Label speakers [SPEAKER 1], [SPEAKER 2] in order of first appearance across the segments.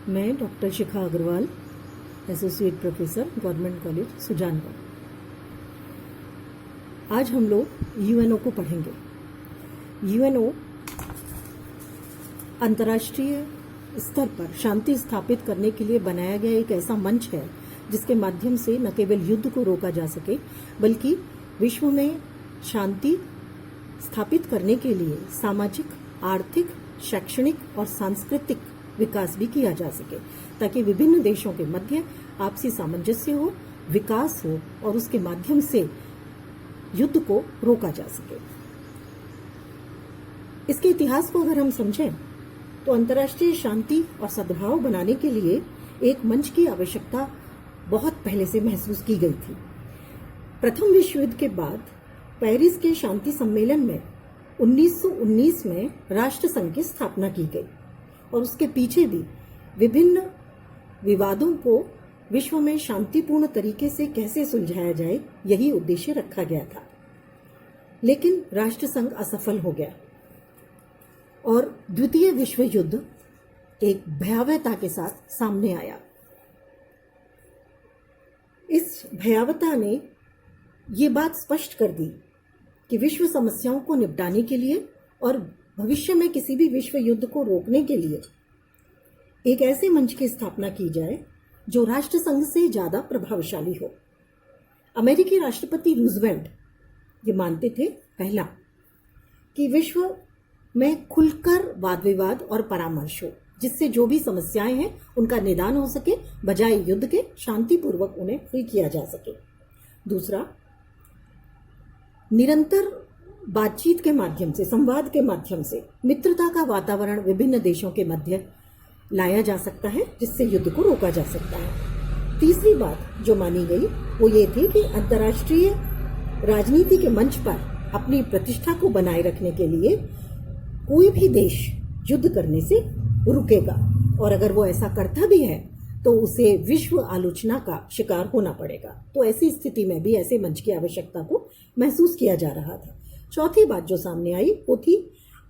[SPEAKER 1] मैं doctor Shikha Agrawal, associate professor, government college Sujangarh. आज हम लोग यूएनओ को पढ़ेंगे। यूएनओ अंतर्राष्ट्रीय स्तर पर शांति स्थापित करने के लिए बनाया गया एक ऐसा मंच है जिसके माध्यम से न केवल युद्ध को रोका जा सके बल्कि विश्व में शांति स्थापित करने के लिए सामाजिक, आर्थिक, शैक्षणिक और सांस्कृतिक विकास भी किया जा सके, ताकि विभिन्न देशों के मध्य आपसी सामंजस्य हो, विकास हो और उसके माध्यम से युद्ध को रोका जा सके। इसके इतिहास को अगर हम समझें तो अंतर्राष्ट्रीय शांति और सद्भाव बनाने के लिए एक मंच की आवश्यकता बहुत पहले से महसूस की गई थी। प्रथम विश्व युद्ध के बाद पेरिस के शांति सम्मेलन में 1919 में राष्ट्र संघ की स्थापना की गई और उसके पीछे भी विभिन्न विवादों को विश्व में शांतिपूर्ण तरीके से कैसे सुलझाया जाए, यही उद्देश्य रखा गया था। लेकिन राष्ट्र संघ असफल हो गया और द्वितीय विश्व युद्ध एक भयावहता के साथ सामने आया। इस भयावहता ने ये बात स्पष्ट कर दी कि विश्व समस्याओं को निपटाने के लिए और भविष्य में किसी भी विश्व युद्ध को रोकने के लिए एक ऐसे मंच की स्थापना की जाए जो राष्ट्र संघ से ज्यादा प्रभावशाली हो। अमेरिकी राष्ट्रपति रूजवेल्ट ये मानते थे, पहला, कि विश्व में खुलकर वाद विवाद और परामर्श हो, जिससे जो भी समस्याएं हैं उनका निदान हो सके, बजाय युद्ध के शांतिपूर्वक उन्हें हल किया जा सके। दूसरा, निरंतर बातचीत के माध्यम से, संवाद के माध्यम से मित्रता का वातावरण विभिन्न देशों के मध्य लाया जा सकता है, जिससे युद्ध को रोका जा सकता है। तीसरी बात जो मानी गई वो ये थी कि अंतर्राष्ट्रीय राजनीति के मंच पर अपनी प्रतिष्ठा को बनाए रखने के लिए कोई भी देश युद्ध करने से रुकेगा और अगर वो ऐसा करता भी है तो उसे विश्व आलोचना का शिकार होना पड़ेगा। तो ऐसी स्थिति में भी ऐसे मंच की आवश्यकता को महसूस किया जा रहा था। चौथी बात जो सामने आई वो थी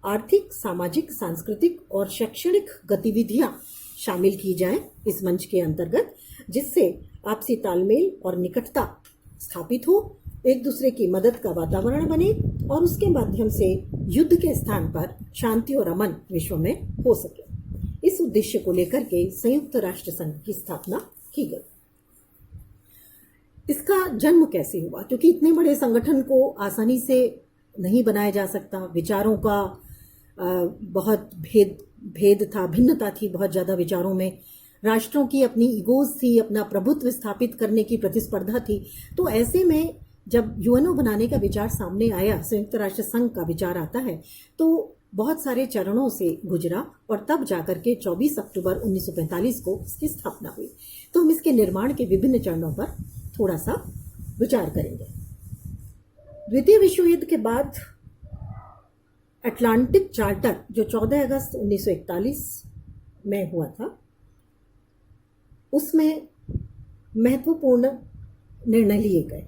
[SPEAKER 1] आर्थिक, सामाजिक, सांस्कृतिक और शैक्षणिक गतिविधियां शामिल की जाएं इस मंच के अंतर्गत, जिससे आपसी तालमेल और निकटता स्थापित हो, एक दूसरे की मदद का वातावरण बने और उसके माध्यम से युद्ध के स्थान पर शांति और अमन विश्व में हो सके। इस उद्देश्य को लेकर के संयुक्त राष्ट्र संघ की स्थापना की गई। इसका जन्म कैसे हुआ? क्योंकि इतने बड़े संगठन को आसानी से नहीं बनाया जा सकता। विचारों का बहुत भेद था, भिन्नता थी बहुत ज्यादा विचारों में। राष्ट्रों की अपनी ईगोज थी, अपना प्रभुत्व स्थापित करने की प्रतिस्पर्धा थी। तो ऐसे में जब यूएनओ बनाने का विचार सामने आया, संयुक्त राष्ट्र संघ का विचार आता है, तो बहुत सारे चरणों से गुजरा और तब जाकर के 24 अक्टूबर 1945 को इसकी स्थापना हुई। तो हम इसके निर्माण के विभिन्न चरणों पर थोड़ा सा विचार करेंगे। द्वितीय विश्व युद्ध के बाद अटलांटिक चार्टर जो 14 अगस्त 1941 में हुआ था, उसमें महत्वपूर्ण निर्णय लिए गए।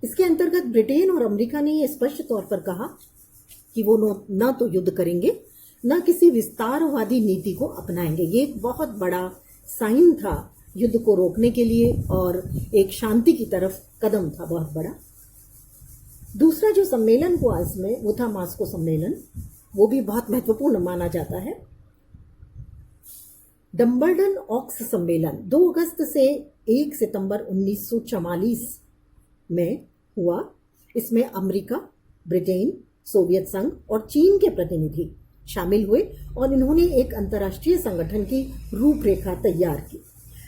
[SPEAKER 1] इसके अंतर्गत ब्रिटेन और अमेरिका ने यह स्पष्ट तौर पर कहा कि वो न तो युद्ध करेंगे, न किसी विस्तारवादी नीति को अपनाएंगे। ये एक बहुत बड़ा साइन था युद्ध को रोकने के लिए और एक शांति की तरफ कदम था बहुत बड़ा। दूसरा जो सम्मेलन हुआ इसमें वो था मास्को सम्मेलन। वो भी बहुत महत्वपूर्ण माना जाता है। डम्बल्डन ऑक्स सम्मेलन 2 अगस्त से 1 सितंबर 1944 में हुआ। इसमें अमेरिका, ब्रिटेन, सोवियत संघ और चीन के प्रतिनिधि शामिल हुए और इन्होंने एक अंतर्राष्ट्रीय संगठन की रूपरेखा तैयार की।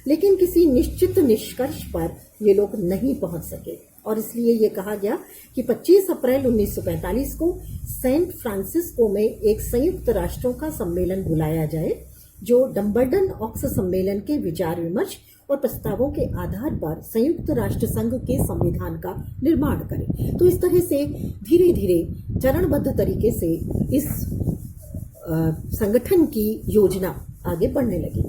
[SPEAKER 1] लेकिन किसी निश्चित निष्कर्ष पर ये लोग नहीं पहुंच सके और इसलिए ये कहा गया कि 25 अप्रैल 1945 को सेंट फ्रांसिस्को में एक संयुक्त राष्ट्रों का सम्मेलन बुलाया जाए जो डम्बल्डन ऑक्स सम्मेलन के विचार विमर्श और प्रस्तावों के आधार पर संयुक्त राष्ट्र संघ के संविधान का निर्माण करे। तो इस तरह से धीरे धीरे चरणबद्ध तरीके से इस संगठन की योजना आगे बढ़ने लगी।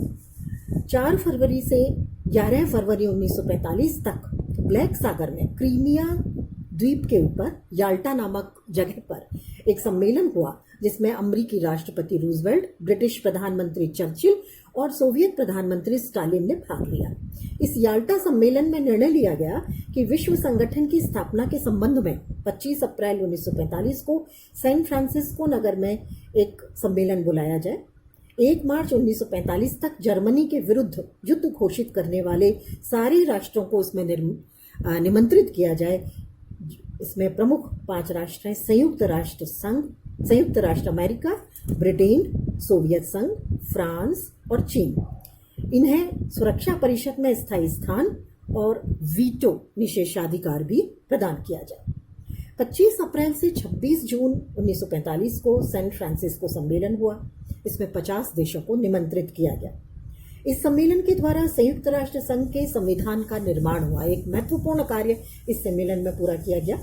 [SPEAKER 1] 4 फरवरी से 11 फरवरी 1945 तक ब्लैक सागर में क्रीमिया द्वीप के ऊपर याल्टा नामक जगह पर एक सम्मेलन हुआ जिसमें अमेरिकी राष्ट्रपति रूजवेल्ट, ब्रिटिश प्रधानमंत्री चर्चिल और सोवियत प्रधानमंत्री स्टालिन ने भाग लिया। इस याल्टा सम्मेलन में निर्णय लिया गया कि विश्व संगठन की स्थापना के संबंध में 25 अप्रैल 1945 को सैन फ्रांसिस्को नगर में एक सम्मेलन बुलाया जाए। 1 मार्च 1945 तक जर्मनी के विरुद्ध युद्ध घोषित करने वाले सारे राष्ट्रों को इसमें निमंत्रित किया जाए। इसमें प्रमुख 5 राष्ट्र हैं: संयुक्त राष्ट्र संघ, संयुक्त राष्ट्र अमेरिका, ब्रिटेन, सोवियत संघ, फ्रांस और चीन। इन्हें सुरक्षा परिषद में स्थायी स्थान और वीटो निषेधाधिकार भी प्रदान किया जाए। 25 अप्रैल से 26 जून 1945 को सैन फ्रांसिस्को सम्मेलन हुआ। इसमें 50 देशों को निमंत्रित किया गया। इस सम्मेलन के द्वारा संयुक्त राष्ट्र संघ के संविधान का निर्माण हुआ। एक महत्वपूर्ण कार्य इस सम्मेलन में पूरा किया गया।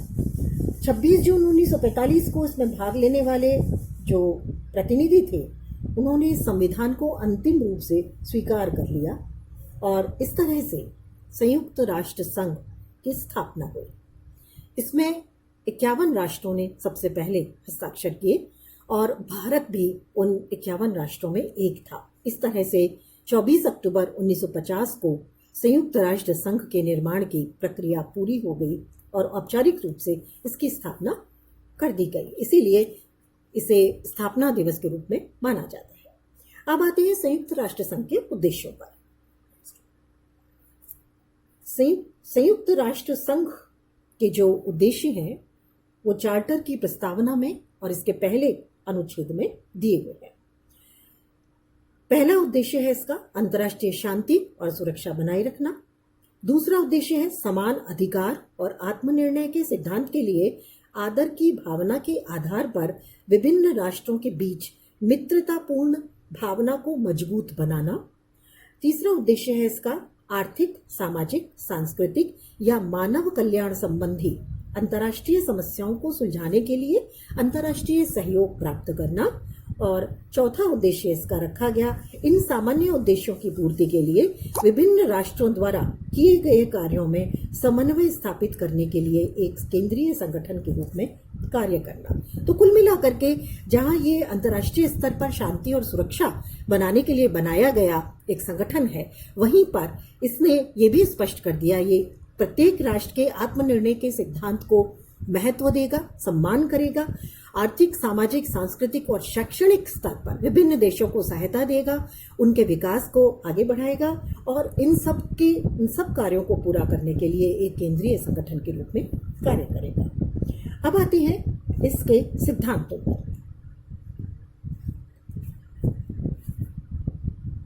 [SPEAKER 1] 26 जून 1945 को इसमें भाग लेने वाले जो प्रतिनिधि थे, उन्होंने संविधान को अंतिम रूप से स्वीकार कर लिया और इस तरह से संयुक्त राष्ट्र संघ की स्थापना हुई। इसमें 51 राष्ट्रों ने सबसे पहले हस्ताक्षर किए और भारत भी उन 51 राष्ट्रों में एक था। इस तरह से 24 अक्टूबर 1950 को संयुक्त राष्ट्र संघ के निर्माण की प्रक्रिया पूरी हो गई और औपचारिक रूप से इसकी स्थापना कर दी गई। इसीलिए इसे स्थापना दिवस के रूप में माना जाता है। अब आते हैं संयुक्त राष्ट्र संघ के उद्देश्यों पर। संयुक्त राष्ट्र संघ के जो उद्देश्य हैं वो चार्टर की प्रस्तावना में और इसके पहले अनुच्छेद में दिए हुए हैं। पहला उद्देश्य है इसका अंतर्राष्ट्रीय शांति और सुरक्षा बनाए रखना। दूसरा उद्देश्य है समान अधिकार और आत्मनिर्णय के सिद्धांत के लिए आदर की भावना के आधार पर विभिन्न राष्ट्रों के बीच मित्रतापूर्ण भावना को मजबूत बनाना। तीसरा उद्देश्य है इसका आर्थिक, सामाजिक, सांस्कृतिक या मानव कल्याण संबंधी अंतर्राष्ट्रीय समस्याओं को सुलझाने के लिए अंतर्राष्ट्रीय सहयोग प्राप्त करना। और चौथा उद्देश्य इसका रखा गया इन सामान्य उद्देश्यों की पूर्ति के लिए विभिन्न राष्ट्रों द्वारा किए गए कार्यों में समन्वय स्थापित करने के लिए एक केंद्रीय संगठन के रूप में कार्य करना। तो कुल मिलाकर के जहां ये अंतर्राष्ट्रीय स्तर पर शांति और सुरक्षा बनाने के लिए बनाया गया एक संगठन है, वहीं पर इसने ये भी स्पष्ट कर दिया ये प्रत्येक राष्ट्र के आत्मनिर्णय के सिद्धांत को महत्व देगा, सम्मान करेगा, आर्थिक, सामाजिक, सांस्कृतिक और शैक्षणिक स्तर पर विभिन्न देशों को सहायता देगा, उनके विकास को आगे बढ़ाएगा और इन सब कार्यों को पूरा करने के लिए एक केंद्रीय संगठन के रूप में कार्य करेगा। अब आते हैं इसके सिद्धांतों पर।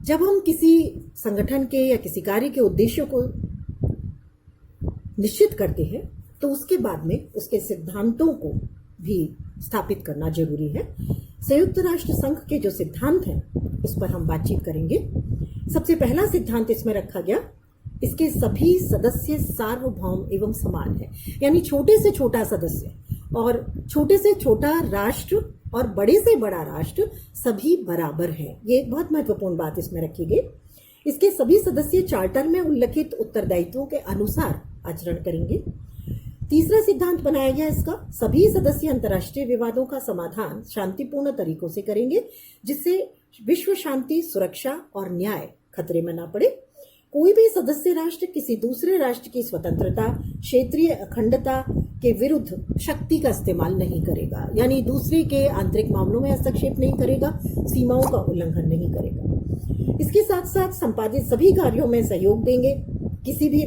[SPEAKER 1] जब हम किसी संगठन के या किसी कार्य के उद्देश्यों को निश्चित करते हैं तो उसके बाद में उसके सिद्धांतों को भी स्थापित करना जरूरी है। संयुक्त राष्ट्र संघ के जो सिद्धांत हैं उस पर हम बातचीत करेंगे। सबसे पहला सिद्धांत इसमें रखा गया, इसके सभी सदस्य सार्वभौम एवं समान है, यानी छोटे से छोटा सदस्य और छोटे से छोटा राष्ट्र और बड़े से बड़ा राष्ट्र सभी बराबर हैं। ये एक बहुत महत्वपूर्ण बात इसमें रखी गई। इसके सभी सदस्य चार्टर में उल्लिखित उत्तरदायित्वों के अनुसार आचरण करेंगे। तीसरा सिद्धांत बनाया गया इसका, सभी सदस्य अंतर्राष्ट्रीय विवादों का समाधान शांतिपूर्ण तरीकों से करेंगे जिससे विश्व शांति, सुरक्षा और न्याय खतरे में ना पड़े। कोई भी सदस्य राष्ट्र किसी दूसरे राष्ट्र की स्वतंत्रता, क्षेत्रीय अखंडता के विरुद्ध शक्ति का इस्तेमाल नहीं करेगा, यानी दूसरे के आंतरिक मामलों में हस्तक्षेप नहीं करेगा, सीमाओं का उल्लंघन नहीं करेगा। इसके साथ साथ संपादित सभी कार्यों में सहयोग देंगे, किसी भी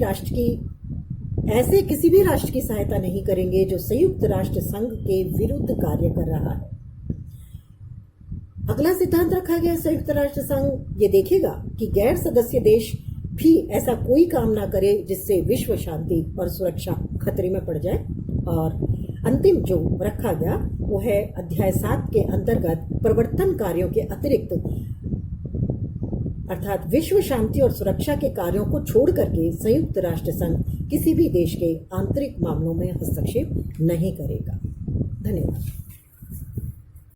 [SPEAKER 1] राष्ट्र की सहायता नहीं करेंगे जो संयुक्त राष्ट्र संघ के विरुद्ध कार्य कर रहा है। अगला सिद्धांत रखा गया, संयुक्त राष्ट्र संघ ये देखेगा कि गैर सदस्य देश भी ऐसा कोई काम ना करे जिससे विश्व शांति और सुरक्षा खतरे में पड़ जाए। और अंतिम जो रखा गया वो है अध्याय 7 के अंतर्गत प्रवर्तन कार्यों के अतिरिक्त अर्थात विश्व शांति और सुरक्षा के कार्यों को छोड़ करके संयुक्त राष्ट्र संघ किसी भी देश के आंतरिक मामलों में हस्तक्षेप नहीं करेगा। धन्यवाद।